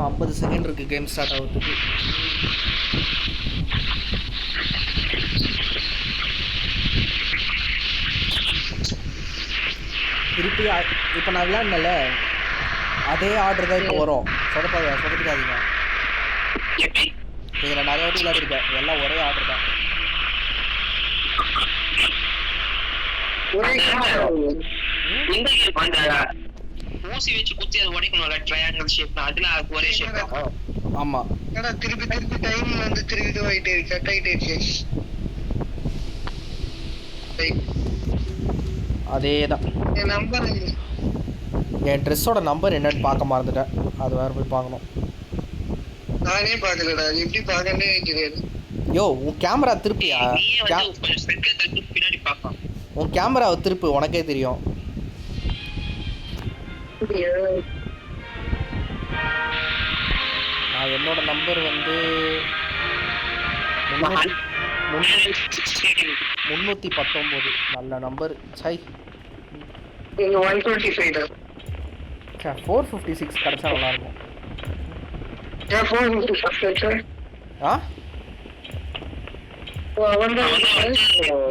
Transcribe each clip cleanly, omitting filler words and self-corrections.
இன்னும் 50 செகண்ட் இருக்குது game start ஆகிறதுக்கு. திருப்பி இப்போ நான் விளையாடல அதே ஆர்டர் தான் இப்போ வரும். சொதப்பிக்காதீங்க. இதில் நிறைய வாட்டி விளையாடிருக்கேன், எல்லாம் ஒரே ஆர்டர் தான். ஊசி வச்சு குத்தி அது உடைக்கணும்ல, ட்ரையாங்கிள் ஷேப், அதுல ஒரே ஷேப். ஆமா, ஏன்னா திருப்பி திருப்பி டைம் வந்து திருப்பி இதுவாயிட்டே இருக்கு, கட் ஆயிட்டே இருக்கு. அதே தான். என் நம்பர் என் ட்ரெஸ்ஸோட நம்பர் என்னன்னு பார்க்க மறந்துட்டேன், அது வேறு போய் பார்க்கணும். நானே பார்க்கலடா, அது எப்படி பார்க்கவே தெரியாது. யோ உன் கேமரா திருப்பியா? பின்னாடி பார்க்கலாம். உன் கேமராவை திருப்பு, உனக்கே தெரியும். நான் என்னோட நம்பர் வந்து 319. நல்ல நம்பர். சை 125 456 கிடைச்சா நல்லா இருக்கும். ஆ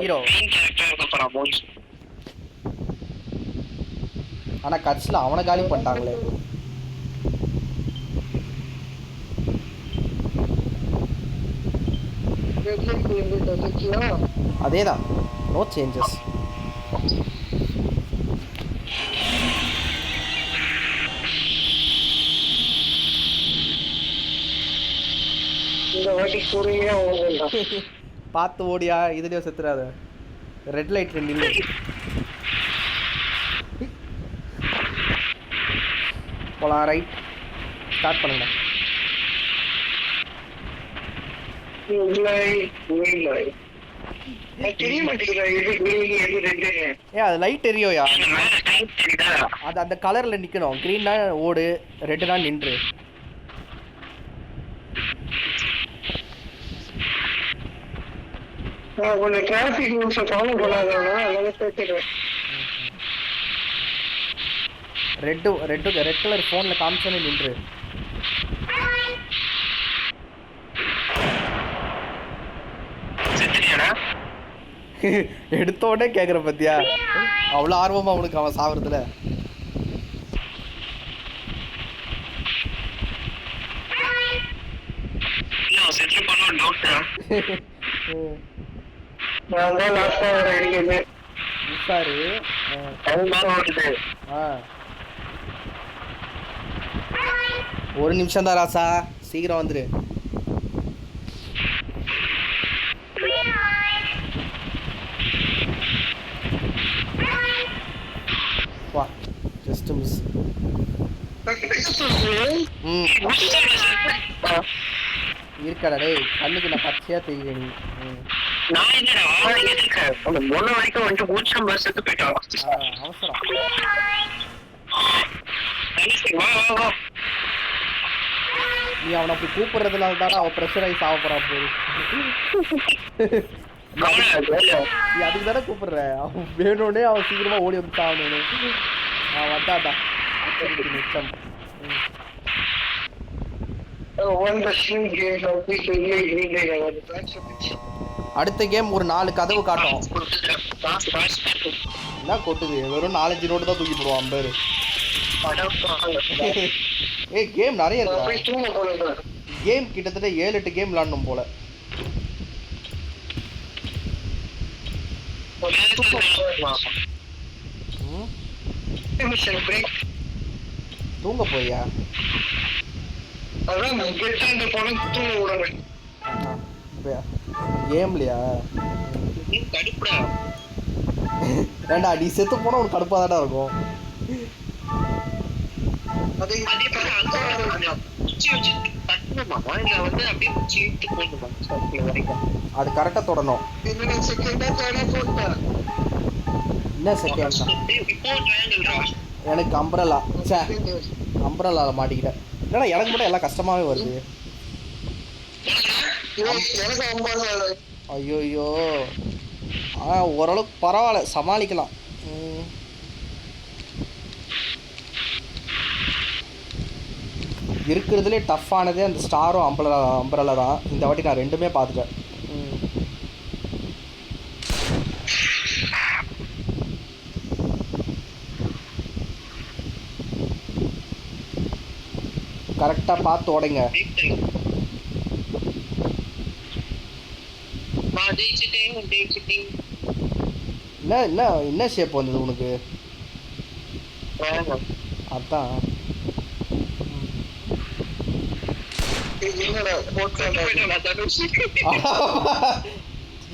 ஹீரோ ஆனா கட்சியில் அவனை காலி பண்ணிட்டாங்களே. அதேதான், நோ சேஞ்சஸ். பார்த்து ஓடியா, இதுலயோ செத்துறாத. ரெட் லைட் நில்லு. போலாம், ரைட் ஸ்டார்ட் பண்ணுங்க. அது லைட் எரியோயா, அது அந்த கலர்ல நிக்கணும். கிரீன்னா ஓடு, ரெட்னா நின்று. கொஞ்சம் டிராஃபிக் ரூல்ஸை ஃபாலோ பண்ணாதானா அதனால சேர்த்துக்கிறேன். ரெட் கலர் ஃபோன்ல காமிச்சோன்னே நின்று. எடுத்த உடனே கேட்குற பத்தியா, அவ்வளோ ஆர்வமா உனக்கு அவன் சாவறதுல. ஒரு நிமிஷம் தான் ராசா, சீக்கிரம் வந்துரு. வா, ஜஸ்ட் மிஸ். இருக்கடா டேய், கண்ணுக்கு நான் பச்சையா தெரியும். நான் என்னடா அந்த மொன வரைக்கும் வந்து ஊச்சம் பஸ்ஸுக்கு போய்ட்டான். அவசரம். நீ அவனை அப்படி கூப்பிடுறதுனால தானே அவன் ப்ரெஷரைஸ் ஆக போறான் போது. நீ அதுக்கு தானே கூப்பிடுற, அவன் வேணும்னே அவன் சீக்கிரமா ஓடி வந்து சாகணும். அவன் வந்தாடா மிச்சம். அடுத்த கேம் ஒரு 4 கதவு காட்டும். என்ன கொட்டுது, வெறும் 4-5 ரோடு தான் தூக்கி போடுவான் பேரு. ஏய் கேம் நிறைய இருக்கு. கேம் கிட்டத்தட்ட 7-8 கேம் விளாடணும் போல. தூங்க போயா? கேம்லையா? ஏண்டா நீ செத்து போனா ஒரு கடுப்பா தானே இருக்கும். அது கரெக்டா தொடணும். என்ன செகண்ட்? எனக்கு அம்பரலா. சே அம்பரலால மாட்டிக்கிட்டேன். என்னடா எனக்கு மட்டும் எல்லாம் கஷ்டமாவே வருது. ஐயோ ஓரளவுக்கு பரவாயில்ல, சமாளிக்கலாம். இருக்கிறதுலே டஃப்பானதே அந்த ஸ்டாரும் அம்பரலா தான். இந்த வாட்டி நான் ரெண்டுமே பார்த்துட்டேன். கரெக்டாக பார்த்து உடைங்க. என்ன ஷேப் வந்தது உனக்கு? அதான்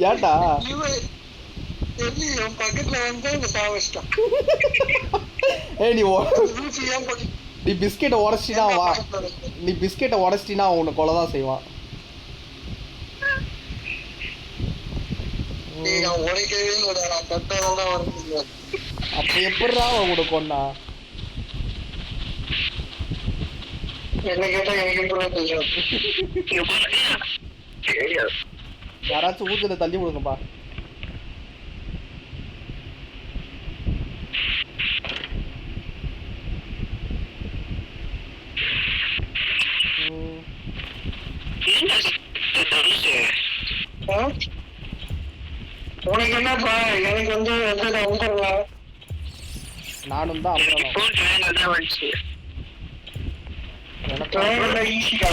ஏன்டா பக்கத்துல வந்து சாவச்சிட்டான். நீ பிஸ்கெட்டை உடச்சினா வா, நீ பிஸ்கெட்டை உடச்சிட்டினா அவனை கொலை தான் செய்வான். அப்ப எப்படிடா அவன் கூட கொண்டா? என்ன கேட்டா எனக்கு யாராச்சும் ஊத்துல தள்ளி விடுங்கப்பா. உனக்கு என்னப்பா? எனக்கு வந்து நானும் தான் ஈஸிக்கா.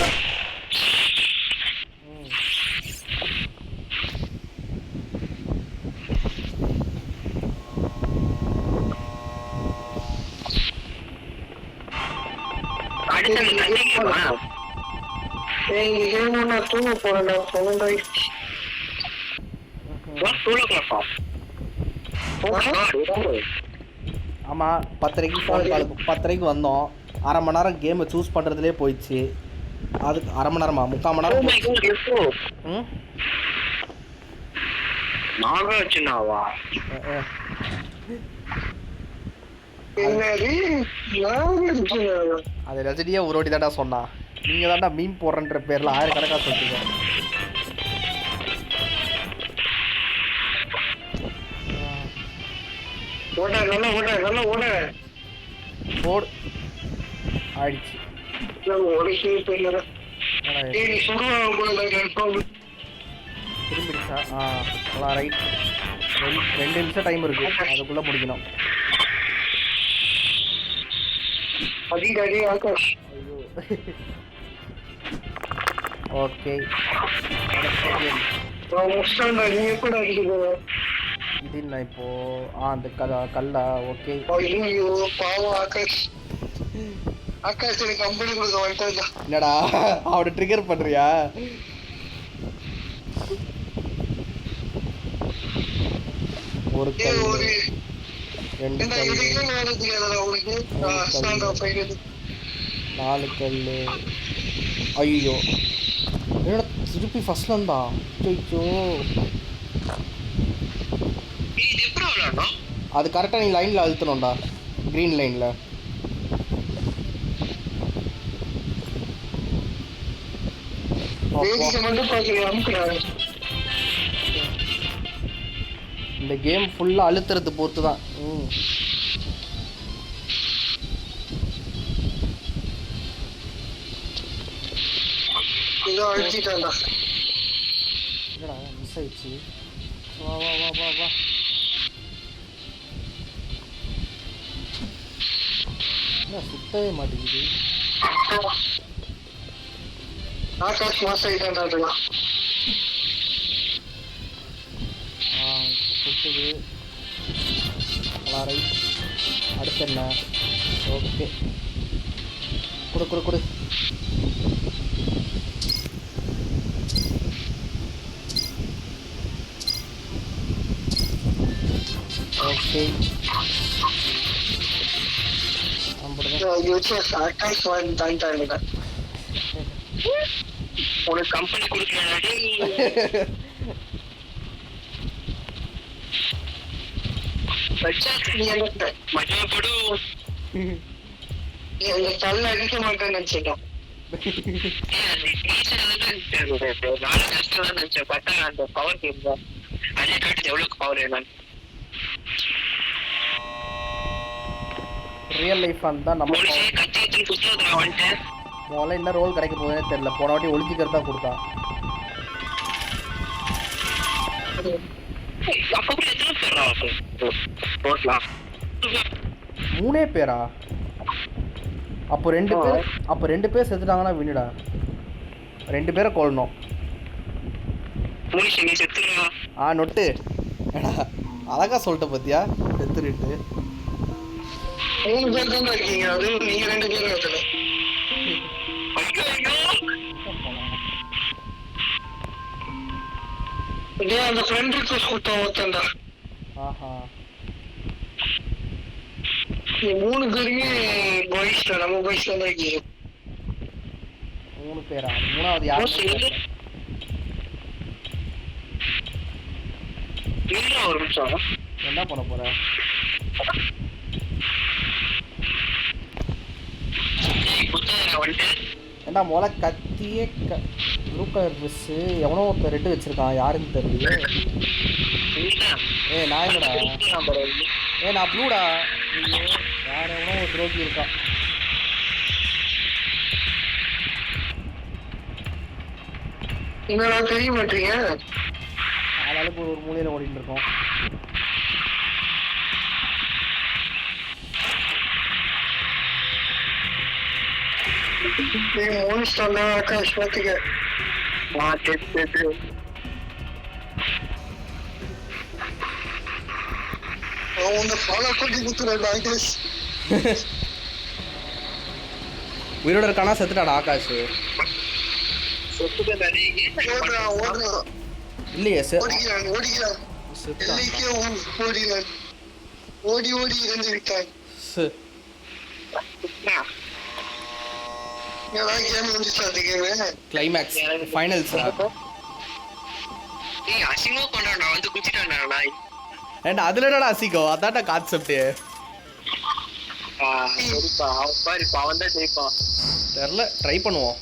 தூங்க போறேன்டா. ஆமா 10:30 வந்தோம். 1/2 மணி நேரம் கேமை சூஸ் பண்றதுலேயே போயிடுச்சு. அதுக்கு 1/2 மணி நேரமா 3/4 மணி நேரம். அது ரஜினியே ஒரு வாட்டி தாண்டா சொன்னா. நீங்க தாண்டா மீன் போடுறன்ற பேர்ல 1000 கணக்கா சொல்லிட்டு போடு ஆயிடுச்சு. திரும்பிடுச்சா? ரைட். 2 நிமிஷம் டைம் இருக்கு, அதுக்குள்ள முடிக்கணும். ஓகே இது என்ன இப்போ? அந்த கல்லா? ஓகே. என்னடா அவனை ட்ரிகர் பண்றியா? ஒரு கல், 2 கல், 4 கல். ஐயோ என்னடா திருப்பி ஃபர்ஸ்ட்ல இருந்தா? அது கரெக்டா நீ லைன்ல அழுத்தணும்டா, கிரீன் லைன்ல. இந்த கேம் ஃபுல்லா அழுத்துறது பொறுத்து தான். என்னடா மிஸ் ஆயிடுச்சு? வா வா வா வா வா. சுத்தவே மாட்டேங்குது. சுத்துது. ரைட். அடுத்து என்ன? ஓகே கொடு கொடு கொடு. ஓகே உனக்கு கம்பெனி கொடுக்கலாடி. தள்ள அடிக்க மாட்டேன்னு நினைச்சிட்டோம். பார்த்தா அந்த பவர் கேம் தான். அதே காட்டுது எவ்வளவு பவர் வேணும். ரியல் லைஃப் அந்த நம்ம கத்தி புத்தகத்துல வந்துட்டு முதல்ல என்ன ரோல் கிடைக்க போகுதுன்னே தெரியல. போன வாட்டி ஒளிஞ்சிக்கிறது தான் கொடுத்தான். மூணே பேரா? அப்போ ரெண்டு பேர் செத்துட்டாங்கன்னா வின்னுடா. 2 பேரை கொல்லணும். நொட்டு அழகா சொல்லிட்ட பத்தியா செத்துட்டு. 3 பேர் தான் இருக்கீங்க, அது நீங்க 2 பேரும் இருக்கல. அந்த ஃப்ரெண்ட் ரிக்வெஸ்ட் கொடுத்தா ஒருத்தன்டா. ஆஹா 3 பேருமே பாய்ஸ் தான், நம்ம பாய்ஸ் தான் இருக்கீங்க. 3 பேரா? மூணாவது யாரு? என்ன பண்ண போற? ஏண்டா மொளை கத்தியே ப்ளூ கலர் ட்ரெஸ் எவனோ ஒருத்தர் ரெட்டு வச்சிருக்கான், யாருன்னு தெரியல. நான் என்னடா? நான் ப்ளூடா. வேற எவனோ ஒரு துரோகி இருக்கான். என்னடா தெரிய மாட்டீங்க? ஆளாளுக்கு ஒரு மூலையில ஓடிட்டு இருக்கோம். ஆகாஷ் பாத்துக்க. உயிரோட இருக்கானா செத்துட்டாடா ஆகாஷ்? இல்லையே ஓடி ஓடி இறந்து விட்டான். Climax finals. அசிங்கமா கொண்டாடா வந்து குச்சிட்டான்டா. ஏண்டா அதுல என்னடா அசிங்கோ? அதான்டா கான்செப்ட். சரிப்பா பாரு அவன் தான் ஜெயிப்பான். தெரியல, ட்ரை பண்ணுவோம்.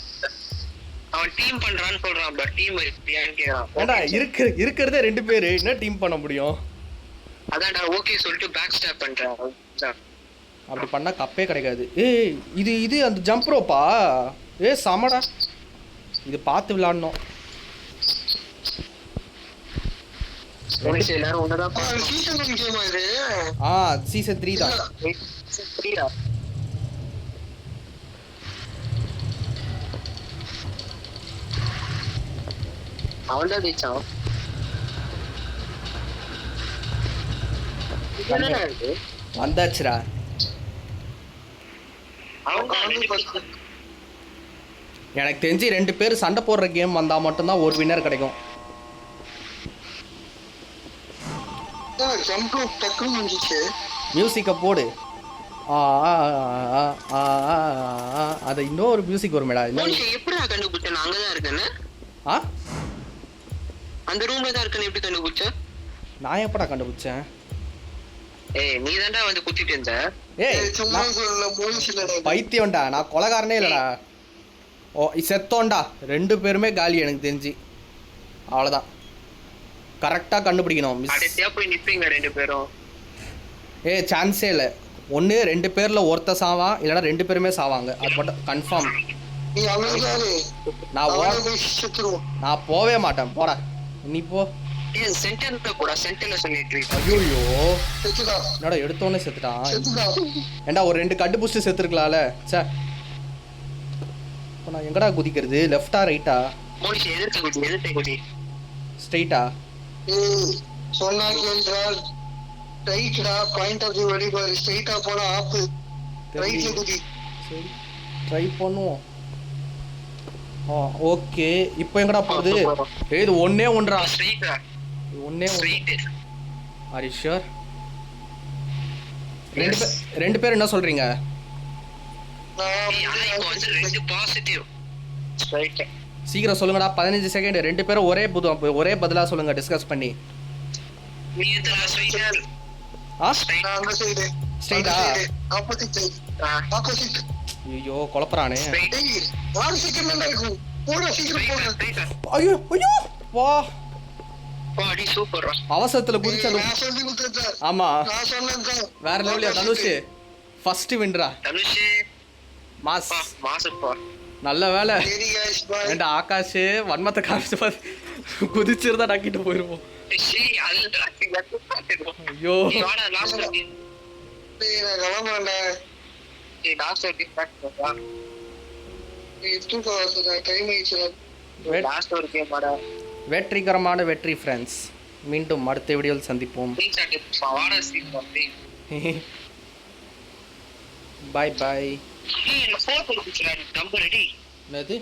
அவன் டீம் பண்றான்னு சொல்றான், பட் டீம் இருக்கியான்னு கேக்குறான். ஏண்டா இருக்கிறதே 2 பேரு, என்ன டீம் பண்ண முடியும்? அதான்டா ஓகே சொல்லிட்டு பேக் ஸ்டாப் பண்றான். அப்படி பண்ணா கப்பே கிடைக்காது. இது அந்த ஜம்ப் ரோப்பா? சமடா, இது பார்த்து விளையாடணும். சீசன் 3 தான். அவன் தான் ஜெயிச்சான். வந்தாச்சுடா. எனக்கு தெரிஞ்சு 2 பேர் சண்டை போடுற கேம் வந்தா மட்டும்தான் ஒரு வின்னர் கிடைக்கும். மியூசிக்கை போடு. அது இன்னொரு மியூசிக் வருமேடா. எப்படி கண்டுபிடிச்சேன்? நான் அங்கதான் இருக்கேன்னு. அந்த ரூம்ல தான் இருக்கேன்னு எப்படி கண்டுபிடிச்ச? நான் எப்படா கண்டுபிடிச்சேன்? நீ தான்டா வந்து குத்திட்டு இருந்த. பைத்தியம்டா, நான் கொலைகாரனே இல்லடா. செத்தோண்டா. 2 பேருமே காலி எனக்கு தெரிஞ்சு. அவ்வளோதான், கரெக்டா கண்டுபிடிக்கணும். போய் நிப்பீங்க 2 பேரும். சான்ஸே இல்லை. ஒன்று 2 பேர்ல ஒருத்த சாவான், இல்லைன்னா 2 பேருமே சாவாங்க. அது மட்டும் கன்ஃபார்ம். நான் போவே மாட்டேன். போடா நீ போ. ஐயோ என்னடா எடுத்தோடனே செத்துட்டான். ஏண்டா ஒரு 2 கட்டு புடிச்சு செத்துருக்கலாம்ல. சே, நான் எங்கடா குதிக்கிறது? லெஃப்டா ரைட்டா? ஸ்ட்ரைட்டா? ட்ரை பண்ணுவோம். ஓகே, இப்போ எங்கடா போகுது? இது ஒண்ணே ஒன்றா. ஒண்ணே ஒன்று. Are you sure? 2 பேர் என்ன சொல்றீங்க? சீக்கிரம் சொல்லுங்கடா. 15 செகண்ட். 2 பேரும் ஒரே பதிலா சொல்லுங்க, டிஸ்கஸ் பண்ணி. ஸ்ட்ரைட்டா? ஐயோ குழப்பறானே. ஐயோ ஐயோ வா, அவசரத்துல குதிச்சது. ஆமா வேற லெவலியா. தனுஷ் ஃபர்ஸ்ட் வின்ரா. தனுஷ் மாஸ். நல்ல வேலை சரி guys, bye. ஏன்டா ஆகாஷ் வன்மத்தை காமிச்சு பார்த்து குதிச்சிருந்தா நக்கிட்டு போயிருப்போம். ஐயோ டேய், நான் கிளம்புறேன்டா. டேய், தூக்கம் வருதுடா, time ஆயிடுச்சுடா. வெற்றிகரமான வெற்றி ஃப்ரெண்ட்ஸ். மீண்டும் அடுத்த வீடியோவில் சந்திப்போம். பாய் பாய். என்னது